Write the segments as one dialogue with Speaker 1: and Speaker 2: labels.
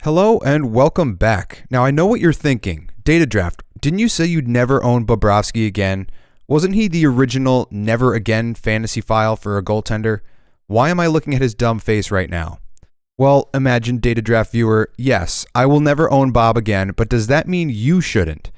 Speaker 1: Hello and welcome back. Now I know what you're thinking. Data draft. Didn't you say you'd never own Bobrovsky again? Wasn't he the original never again fantasy file for a goaltender? Why am I looking at his dumb face right now? Well, imagine data draft viewer, yes, I will never own Bob again, but does that mean you shouldn't?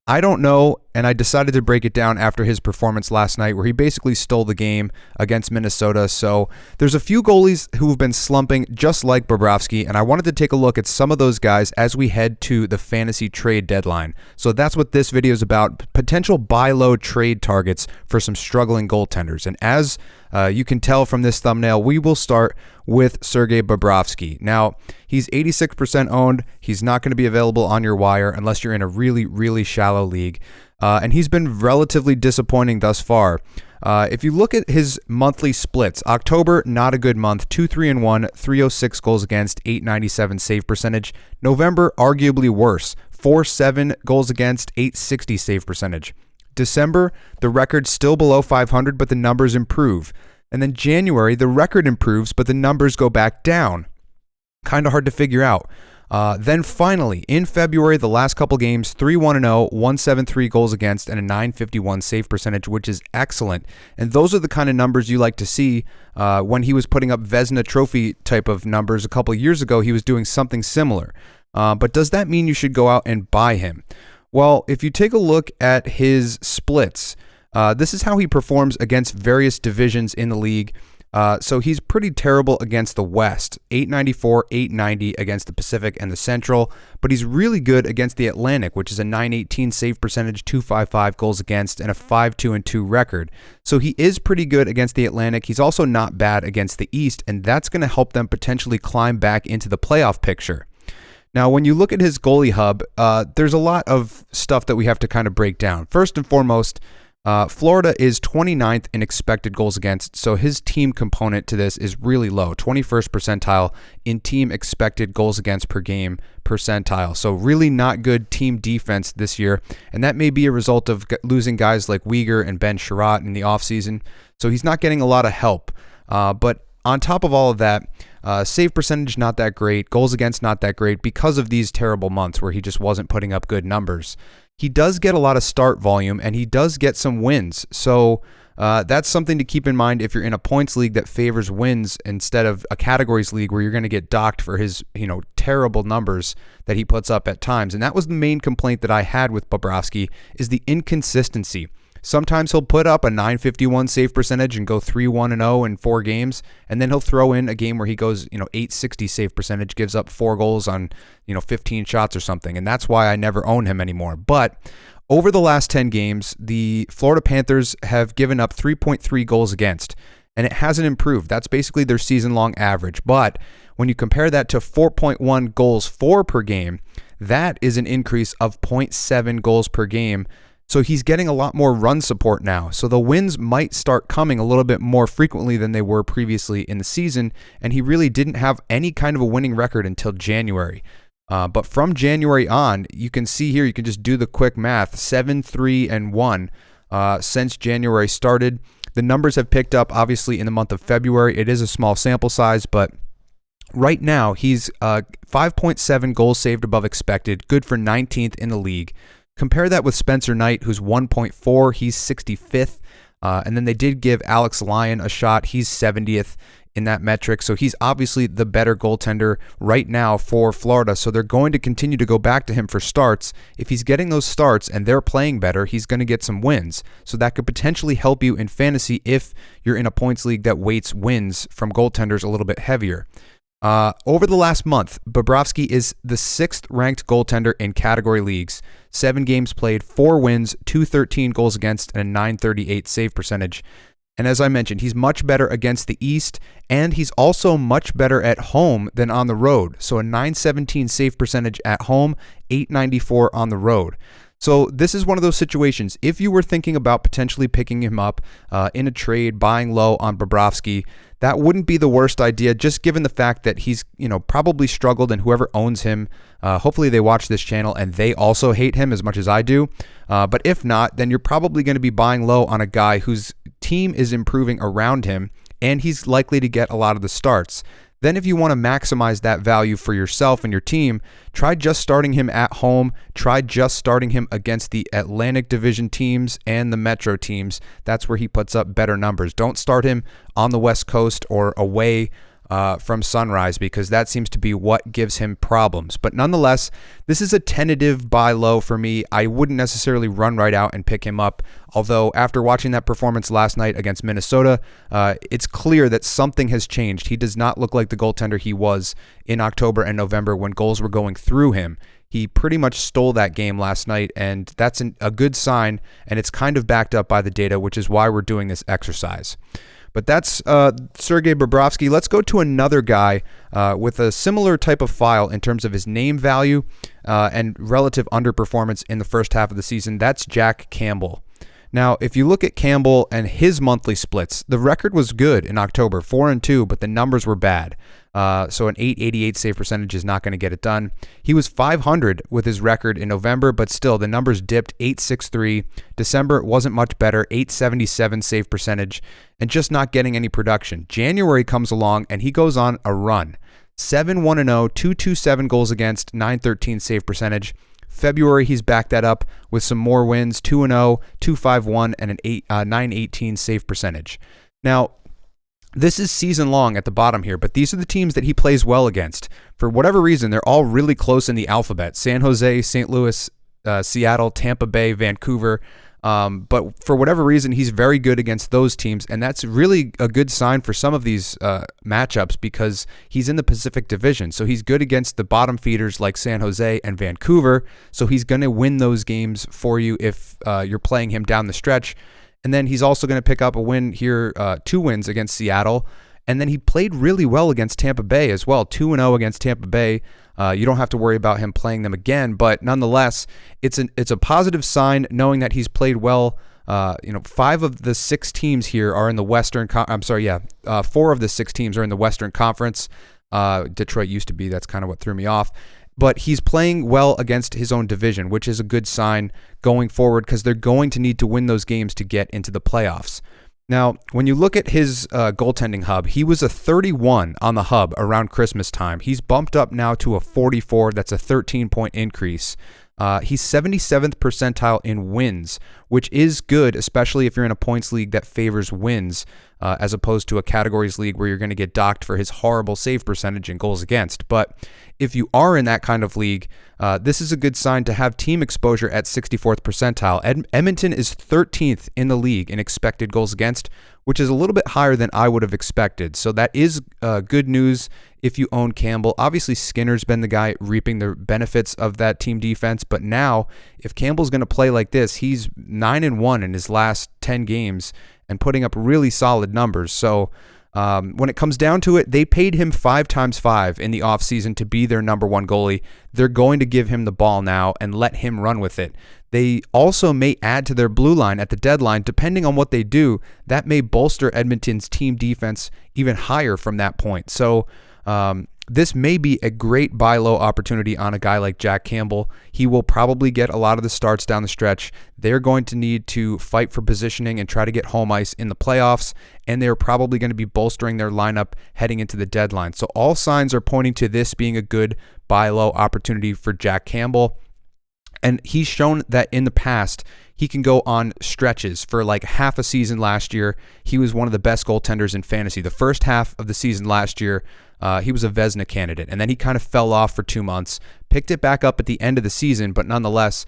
Speaker 1: I don't know, and I decided to break it down after his performance last night where he basically stole the game against Minnesota. So there's a few goalies who have been slumping just like Bobrovsky, and I wanted to take a look at some of those guys as we head to the fantasy trade deadline. So that's what this video is about, potential buy low trade targets for some struggling goaltenders. And as you can tell from this thumbnail, we will start with Sergei Bobrovsky. Now, he's 86% owned. He's not going to be available on your wire unless you're in a really, really shallow league. And he's been relatively disappointing thus far. If you look at his monthly splits, October, not a good month, 2-3-1, 306 goals against, 897 save percentage. November, arguably worse, 4-7 goals against, 860 save percentage. December, the record's still below 500, but the numbers improve. And then January, the record improves, but the numbers go back down. Kind of hard to figure out. Then finally, in February, the last couple games, 3-1-0, 173 goals against, and a 951 save percentage, which is excellent. And those are the kind of numbers you like to see. When he was putting up Vezina Trophy type of numbers a couple years ago, he was doing something similar. But does that mean you should go out and buy him? Well, if you take a look at his splits, this is how he performs against various divisions in the league. So he's pretty terrible against the West, 894, 890 against the Pacific and the Central, but he's really good against the Atlantic, which is a 918 save percentage, 255 goals against, and a 5-2-2 record. So he is pretty good against the Atlantic. He's also not bad against the East, and that's going to help them potentially climb back into the playoff picture. Now, when you look at his goalie hub, there's a lot of stuff that we have to kind of break down. First and foremost, Florida is 29th in expected goals against, so his team component to this is really low, 21st percentile in team expected goals against per game percentile. So really not good team defense this year, and that may be a result of losing guys like Weegar and Ben Sherratt in the offseason, so he's not getting a lot of help. But on top of all of that, save percentage not that great, goals against not that great because of these terrible months where he just wasn't putting up good numbers. He does get a lot of start volume and he does get some wins. So that's something to keep in mind if you're in a points league that favors wins instead of a categories league where you're going to get docked for his, terrible numbers that he puts up at times. And that was the main complaint that I had with Bobrovsky is the inconsistency. Sometimes he'll put up a 951 save percentage and go 3-1-0 in 4 games, and then he'll throw in a game where he goes, 860 save percentage, gives up 4 goals on, 15 shots or something, and that's why I never own him anymore. But over the last 10 games, the Florida Panthers have given up 3.3 goals against, and it hasn't improved. That's basically their season-long average. But when you compare that to 4.1 goals for per game, that is an increase of 0.7 goals per game. So he's getting a lot more run support now. So the wins might start coming a little bit more frequently than they were previously in the season. And he really didn't have any kind of a winning record until January. But from January on, you can see here, you can just do the quick math, 7-3-1 since January started. The numbers have picked up, obviously, in the month of February. It is a small sample size, but right now he's 5.7 goals saved above expected, good for 19th in the league. Compare that with Spencer Knight, who's 1.4. He's 65th. And then they did give Alex Lyon a shot. He's 70th in that metric. So he's obviously the better goaltender right now for Florida. So they're going to continue to go back to him for starts. If he's getting those starts and they're playing better, he's going to get some wins. So that could potentially help you in fantasy if you're in a points league that weights wins from goaltenders a little bit heavier. Over the last month, Bobrovsky is the 6th ranked goaltender in category leagues. 7 games played, 4 wins, 213 goals against, and a 938 save percentage. And as I mentioned, he's much better against the East, and he's also much better at home than on the road. So a 917 save percentage at home, 894 on the road. So this is one of those situations. If you were thinking about potentially picking him up in a trade, buying low on Bobrovsky, that wouldn't be the worst idea, just given the fact that he's probably struggled, and whoever owns him, hopefully they watch this channel and they also hate him as much as I do. But if not, then you're probably going to be buying low on a guy whose team is improving around him, and he's likely to get a lot of the starts. Then if you want to maximize that value for yourself and your team, try just starting him at home. Try just starting him against the Atlantic Division teams and the Metro teams. That's where he puts up better numbers. Don't start him on the West Coast or away from Sunrise, because that seems to be what gives him problems. But nonetheless, this is a tentative buy low for me. I wouldn't necessarily run right out and pick him up, although after watching that performance last night against Minnesota, it's clear that something has changed. He does not look like the goaltender he was in October and November when goals were going through him. He pretty much stole that game last night, and that's a good sign, and it's kind of backed up by the data, which is why we're doing this exercise. But that's Sergei Bobrovsky. Let's go to another guy with a similar type of file in terms of his name value and relative underperformance in the first half of the season. That's Jack Campbell. Now, if you look at Campbell and his monthly splits, the record was good in October, 4-2, but the numbers were bad. So an .888 save percentage is not going to get it done. He was .500 with his record in November, but still the numbers dipped. .863. December wasn't much better, .877 save percentage, and just not getting any production. January comes along and he goes on a run. 7-1-0, .227 goals against, .913 save percentage. February, he's backed that up with some more wins, 2-0, .251, and an .918 save percentage. Now, this is season long at the bottom here, but these are the teams that he plays well against. For whatever reason, they're all really close in the alphabet. San Jose, St. Louis, Seattle, Tampa Bay, Vancouver. But for whatever reason, he's very good against those teams, and that's really a good sign for some of these matchups because he's in the Pacific Division. So he's good against the bottom feeders like San Jose and Vancouver, so he's going to win those games for you if you're playing him down the stretch. And then he's also going to pick up a win here, 2 wins against Seattle. And then he played really well against Tampa Bay as well, 2-0 against Tampa Bay. You don't have to worry about him playing them again, but nonetheless, it's a positive sign knowing that he's played well. 5 of the 6 teams here are in the Western. 4 of the 6 teams are in the Western Conference. Detroit used to be. That's kind of what threw me off. But he's playing well against his own division, which is a good sign going forward because they're going to need to win those games to get into the playoffs. Now, when you look at his goaltending hub, he was a 31 on the hub around Christmas time. He's bumped up now to a 44. That's a 13-point increase. He's 77th percentile in wins, which is good, especially if you're in a points league that favors wins, as opposed to a categories league where you're going to get docked for his horrible save percentage and goals against. But if you are in that kind of league, this is a good sign to have team exposure at 64th percentile. Edmonton is 13th in the league in expected goals against, which is a little bit higher than I would have expected. So that is good news if you own Campbell. Obviously, Skinner's been the guy reaping the benefits of that team defense, but now if Campbell's going to play like this, he's 9-1 in his last 10 games and putting up really solid numbers. So when it comes down to it, they paid him 5x5 in the offseason to be their number 1 goalie. They're going to give him the ball now and let him run with it. They also may add to their blue line at the deadline. Depending on what they do, that may bolster Edmonton's team defense even higher from that point. So this may be a great buy low opportunity on a guy like Jack Campbell. He will probably get a lot of the starts down the stretch. They're going to need to fight for positioning and try to get home ice in the playoffs, and they're probably going to be bolstering their lineup heading into the deadline. So all signs are pointing to this being a good buy low opportunity for Jack Campbell. And he's shown that in the past, he can go on stretches. For like half a season last year, he was one of the best goaltenders in fantasy. The first half of the season last year, he was a Vezina candidate, and then he kind of fell off for 2 months, picked it back up at the end of the season, but nonetheless,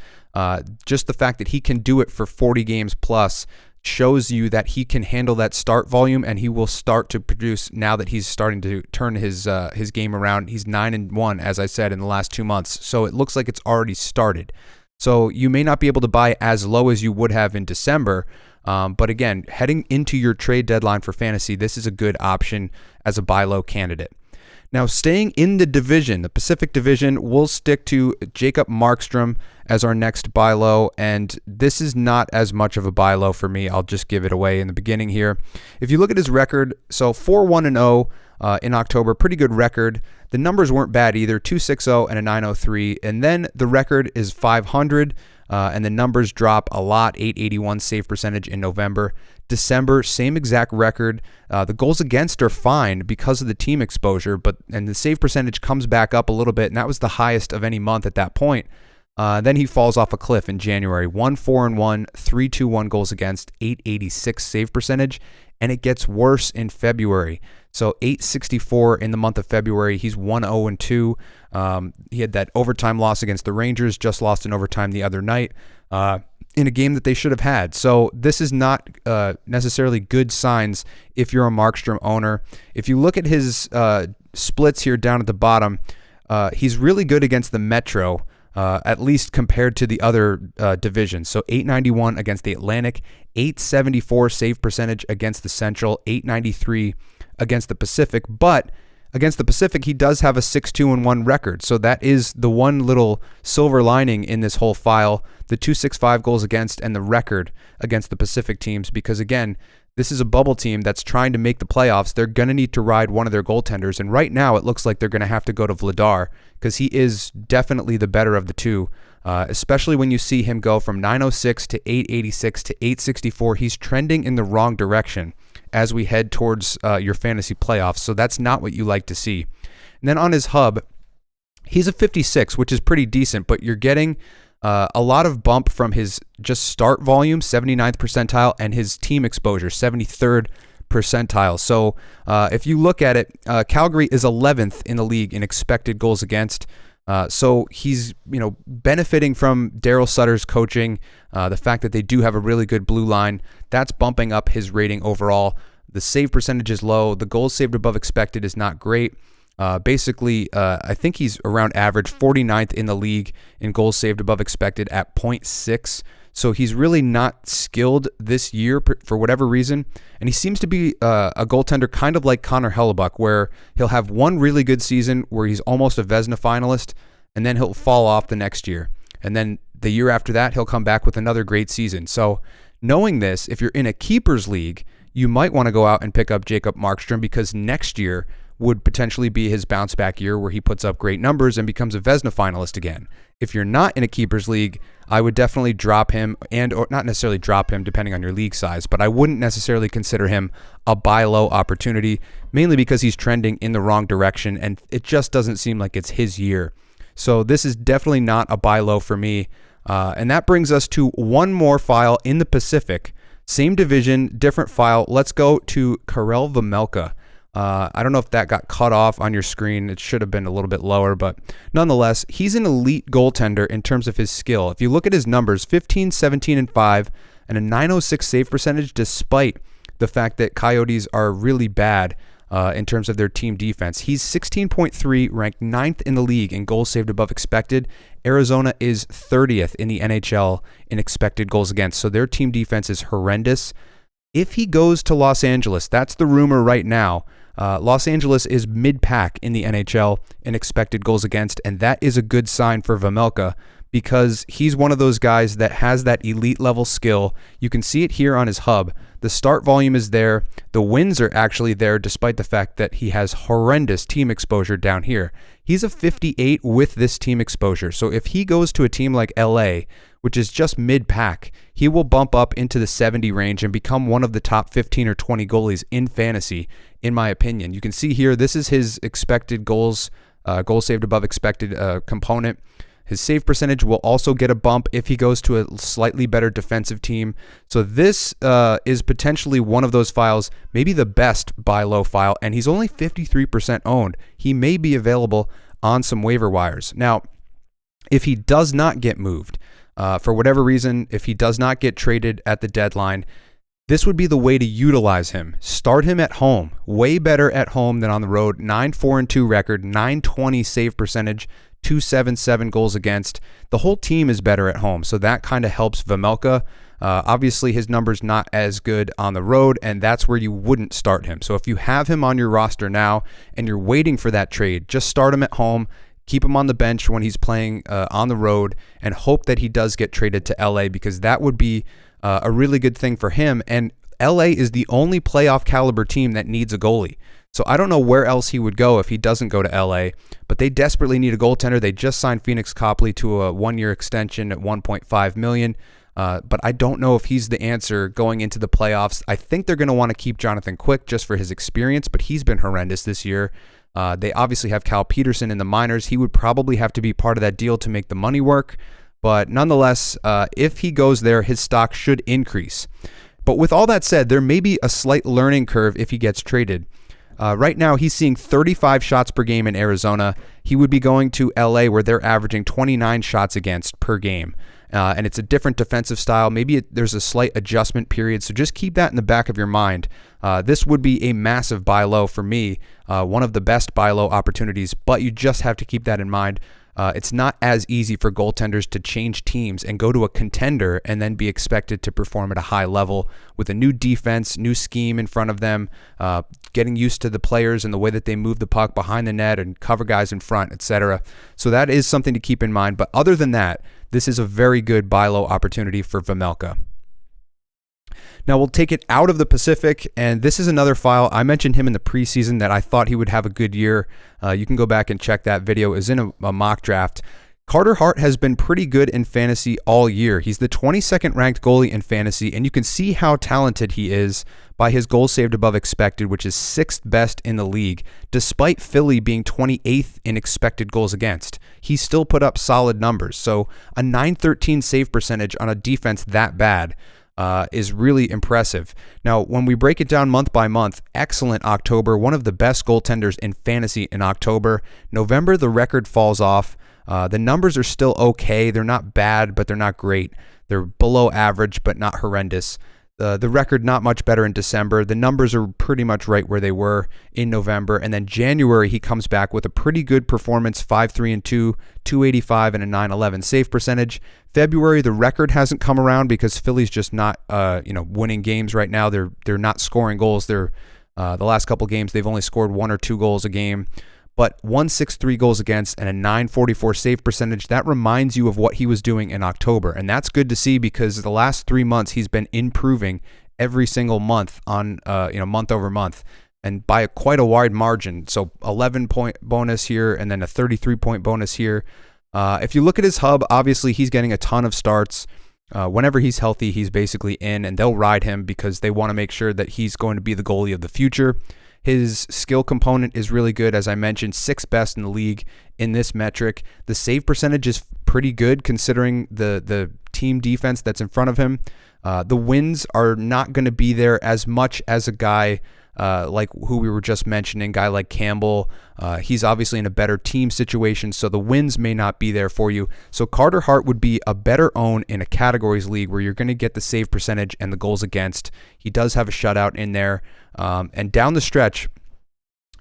Speaker 1: just the fact that he can do it for 40 games plus shows you that he can handle that start volume, and he will start to produce now that he's starting to turn his game around. He's 9-1, as I said, in the last 2 months, so it looks like it's already started. So you may not be able to buy as low as you would have in December, but again, heading into your trade deadline for fantasy, this is a good option as a buy low candidate. Now, staying in the division, the Pacific Division, we'll stick to Jacob Markstrom as our next buy low, and this is not as much of a buy low for me. I'll just give it away in the beginning here. If you look at his record, so 4-1-0 in October, pretty good record. The numbers weren't bad either, 2.60 and a 9.03, and then the record is 500, and the numbers drop a lot, 881 save percentage in November, December, same exact record. The goals against are fine because of the team exposure, and the save percentage comes back up a little bit, and that was the highest of any month at that point. Then he falls off a cliff in January. 1-4-1, 3-2-1 goals against, 886 save percentage, and it gets worse in February. So 864 in the month of February. He's 1-0-2. He had that overtime loss against the Rangers, just lost in overtime the other night in a game that they should have had. So this is not necessarily good signs if you're a Markstrom owner. If you look at his splits here down at the bottom, he's really good against the Metro, at least compared to the other divisions. So 891 against the Atlantic, 874 save percentage against the Central, 893 against the Pacific. But against the Pacific, he does have a 6-2-1 record. So that is the one little silver lining in this whole file, the 265 goals against and the record against the Pacific teams. Because again, this is a bubble team that's trying to make the playoffs. They're going to need to ride one of their goaltenders. And right now, it looks like they're going to have to go to Vladar because he is definitely the better of the two, especially when you see him go from 906 to 886 to 864. He's trending in the wrong direction as we head towards your fantasy playoffs. So that's not what you like to see. And then on his hub, he's a 56, which is pretty decent, but you're getting a lot of bump from his just start volume, 79th percentile, and his team exposure, 73rd percentile. So if you look at it, Calgary is 11th in the league in expected goals against. So he's benefiting from Daryl Sutter's coaching, the fact that they do have a really good blue line. That's bumping up his rating overall. The save percentage is low. The goals saved above expected is not great. Basically, I think he's around average, 49th in the league in goals saved above expected at 0.6. So he's really not skilled this year for whatever reason. And he seems to be a goaltender kind of like Connor Hellebuck, where he'll have one really good season where he's almost a Vezina finalist, and then he'll fall off the next year. And then the year after that, he'll come back with another great season. So knowing this, if you're in a keepers league, you might want to go out and pick up Jacob Markstrom because next year would potentially be his bounce back year where he puts up great numbers and becomes a Vezina finalist again. If you're not in a keepers league, I would definitely drop him, or not necessarily drop him depending on your league size, but I wouldn't necessarily consider him a buy low opportunity, mainly because he's trending in the wrong direction and it just doesn't seem like it's his year. So this is definitely not a buy low for me. And that brings us to one more file in the Pacific. Same division, different file. Let's go to Karel Vejmelka. I don't know if that got cut off on your screen. It should have been a little bit lower, but nonetheless, he's an elite goaltender in terms of his skill. If you look at his numbers, 15, 17, and 5, and a 906 save percentage, despite the fact that Coyotes are really bad in terms of their team defense. He's 16.3, ranked 9th in the league in goals saved above expected. Arizona is 30th in the NHL in expected goals against, so their team defense is horrendous. If he goes to Los Angeles, that's the rumor right now. Los Angeles is mid-pack in the NHL in expected goals against, and that is a good sign for Vejmelka because he's one of those guys that has that elite level skill. You can see it here on his hub. The start volume is there. The wins are actually there despite the fact that he has horrendous team exposure down here. He's a 58 with this team exposure. So if he goes to a team like LA, which is just mid-pack, he will bump up into the 70 range and become one of the top 15 or 20 goalies in fantasy, in my opinion. You can see here, this is his expected goals, goals saved above expected component. His save percentage will also get a bump if he goes to a slightly better defensive team. So this is potentially one of those files, maybe the best buy low file, and he's only 53% owned. He may be available on some waiver wires. Now, if he does not get moved, for whatever reason, if he does not get traded at the deadline, this would be the way to utilize him. Start him at home. Way better at home than on the road. 9-4-2 record, 920 save percentage, 277 goals against. The whole team is better at home, so that kind of helps Vejmelka. Obviously, his number's not as good on the road, and that's where you wouldn't start him. So if you have him on your roster now and you're waiting for that trade, just start him at home. Keep him on the bench when he's playing on the road and hope that he does get traded to LA because that would be a really good thing for him. And LA is the only playoff caliber team that needs a goalie. So I don't know where else he would go if he doesn't go to LA, but they desperately need a goaltender. They just signed Phoenix Copley to a 1-year extension at $1.5 million. but I don't know if he's the answer going into the playoffs. I think they're going to want to keep Jonathan Quick just for his experience, but he's been horrendous this year. They obviously have Cal Peterson in the minors. He would probably have to be part of that deal to make the money work. But nonetheless, if he goes there, his stock should increase. But with all that said, there may be a slight learning curve if he gets traded. Right now, he's seeing 35 shots per game in Arizona. He would be going to LA where they're averaging 29 shots against per game. And it's a different defensive style. Maybe there's a slight adjustment period. So just keep that in the back of your mind. This would be a massive buy low for me. One of the best buy low opportunities, but you just have to keep that in mind. It's not as easy for goaltenders to change teams and go to a contender and then be expected to perform at a high level with a new defense, new scheme in front of them, getting used to the players and the way that they move the puck behind the net and cover guys in front, etc. So that is something to keep in mind. But other than that, this is a very good buy low opportunity for Vejmelka. Now we'll take it out of the Pacific, and this is another file. I mentioned him in the preseason that I thought he would have a good year. You can go back and check that video. It was in a mock draft. Carter Hart has been pretty good in fantasy all year. He's the 22nd ranked goalie in fantasy, and you can see how talented he is by his goals saved above expected, which is 6th best in the league. Despite Philly being 28th in expected goals against, he still put up solid numbers. So a .913 save percentage on a defense that bad is really impressive. Now, when we break it down month by month, excellent October, one of the best goaltenders in fantasy in October. November, the record falls off. The numbers are still okay. They're not bad, but they're not great. They're below average, but not horrendous. The record not much better in December. The numbers are pretty much right where they were in November. And then January, he comes back with a pretty good performance, 5-3-2, 285 and a .911 save percentage. February, the record hasn't come around because Philly's just not winning games right now. They're not scoring goals. They're the last couple games, they've only scored 1 or 2 goals a game. But 163 goals against and a .944 save percentage, that reminds you of what he was doing in October. And that's good to see because the last 3 months he's been improving every single month on month over month, and by quite a wide margin. So 11-point bonus here and then a 33-point bonus here. If you look at his hub, obviously he's getting a ton of starts. Whenever he's healthy, he's basically in, and they'll ride him because they want to make sure that he's going to be the goalie of the future. His skill component is really good. As I mentioned, 6th best in the league in this metric. The save percentage is pretty good considering the team defense that's in front of him. The wins are not going to be there as much as a guy like who we were just mentioning, guy like Campbell. He's obviously in a better team situation, so the wins may not be there for you. So Carter Hart would be a better own in a categories league where you're going to get the save percentage and the goals against. He does have a shutout in there. And down the stretch,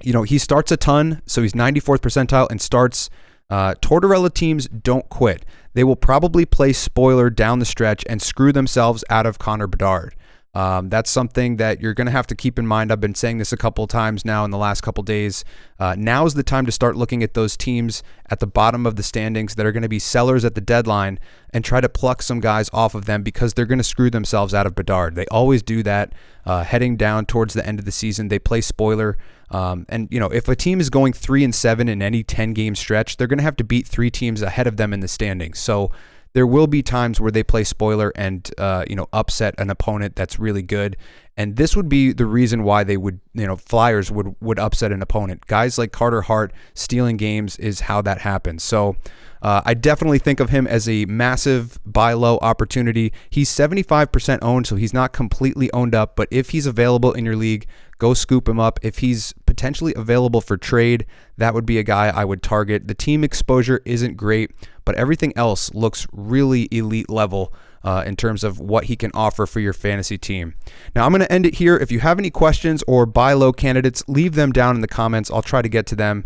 Speaker 1: he starts a ton, so he's 94th percentile in starts. Tortorella teams don't quit. They will probably play spoiler down the stretch and screw themselves out of Connor Bedard. That's something that you're going to have to keep in mind. I've been saying this a couple of times now in the last couple of days. Now is the time to start looking at those teams at the bottom of the standings that are going to be sellers at the deadline and try to pluck some guys off of them because they're going to screw themselves out of Bedard. They always do that heading down towards the end of the season. They play spoiler. And if a team is going 3-7 in any 10-game stretch, they're going to have to beat 3 teams ahead of them in the standings. So there will be times where they play spoiler and upset an opponent that's really good, and this would be the reason why they would Flyers would upset an opponent. Guys like Carter Hart stealing games is how that happens. So I definitely think of him as a massive buy low opportunity. He's 75% owned, so he's not completely owned up, but if he's available in your league, go scoop him up. If he's potentially available for trade, that would be a guy I would target. The team exposure isn't great, but everything else looks really elite level in terms of what he can offer for your fantasy team. Now, I'm going to end it here. If you have any questions or buy low candidates, leave them down in the comments. I'll try to get to them.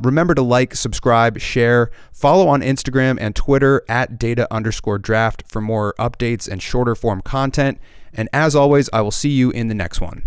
Speaker 1: Remember to like, subscribe, share, follow on Instagram and Twitter at @data_draft for more updates and shorter form content. And as always, I will see you in the next one.